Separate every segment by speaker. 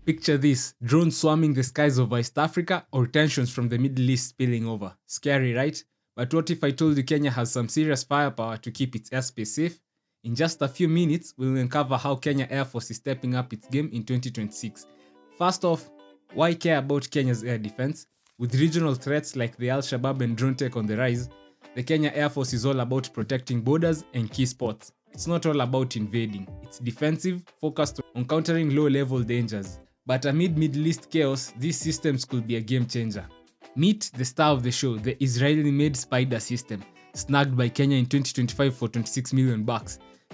Speaker 1: Picture this, drones swarming the skies of West Africa or tensions from the Middle East spilling over. Scary, right? But what if I told you Kenya has some serious firepower to keep its airspace safe? In just a few minutes, we'll uncover how Kenya Air Force is stepping up its game in 2026. First off, why care about Kenya's air defense? With regional threats like the Al-Shabaab and drone tech on the rise, the Kenya Air Force is all about protecting borders and key spots. It's not all about invading. It's defensive, focused on countering low-level dangers. But amid Middle East chaos, these systems could be a game changer. Meet the star of the show, the Israeli-made SPYDER system, snagged by Kenya in 2025 for $26 million.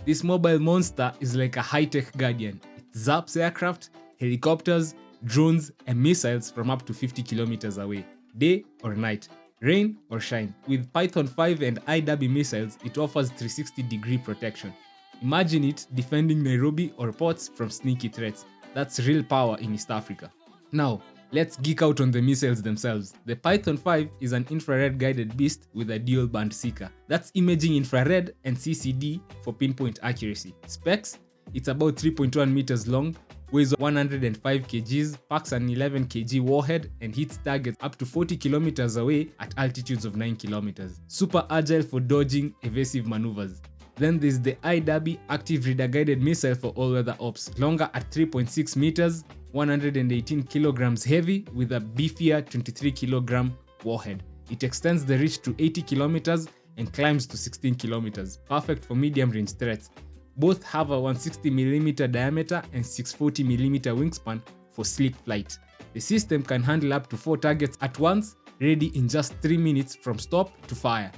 Speaker 1: This mobile monster is like a high-tech guardian. It zaps aircraft, helicopters, drones, and missiles from up to 50 kilometers away, day or night, rain or shine. With Python 5 and IW missiles, it offers 360-degree protection. Imagine it defending Nairobi or ports from sneaky threats. That's real power in East Africa. Now, let's geek out on the missiles themselves. The Python 5 is an infrared guided beast with a dual band seeker. That's imaging infrared and CCD for pinpoint accuracy. Specs: it's about 3.1 meters long, weighs 105 kgs, packs an 11 kg warhead, and hits targets up to 40 kilometers away at altitudes of 9 kilometers. Super agile for dodging evasive maneuvers. Then there's the IW active radar guided missile for all-weather ops, longer at 3.6 meters, 118 kilograms heavy with a beefier 23 kilogram warhead. It extends the reach to 80 kilometers and climbs to 16 kilometers, perfect for medium-range threats. Both have a 160mm diameter and 640mm wingspan for sleek flight. The system can handle up to 4 targets at once, ready in just 3 minutes from stop to fire.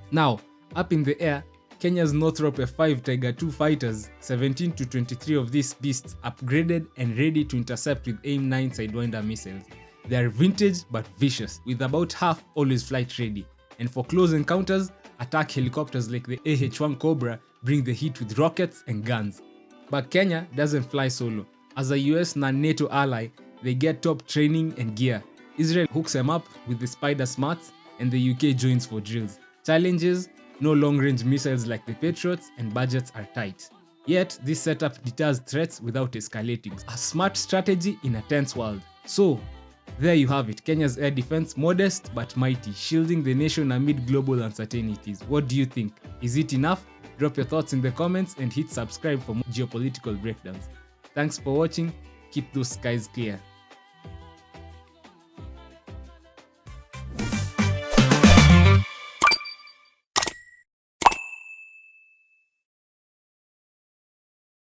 Speaker 1: Now, up in the air, Kenya's Northrop F-5 Tiger II fighters, 17 to 23 of these beasts upgraded and ready to intercept with AIM-9 Sidewinder missiles. They are vintage but vicious, with about half always flight ready. And for close encounters, attack helicopters like the AH-1 Cobra bring the heat with rockets and guns. But Kenya doesn't fly solo. As a US non-NATO ally, they get top training and gear. Israel hooks them up with the SPYDER Smarts, and the UK joins for drills. Challenges: no long-range missiles like the Patriots, and budgets are tight. Yet, this setup deters threats without escalating. A smart strategy in a tense world. So, there you have it, Kenya's air defense, modest but mighty, shielding the nation amid global uncertainties. What do you think? Is it enough? Drop your thoughts in the comments and hit subscribe for more geopolitical breakdowns. Thanks for watching. Keep those skies clear.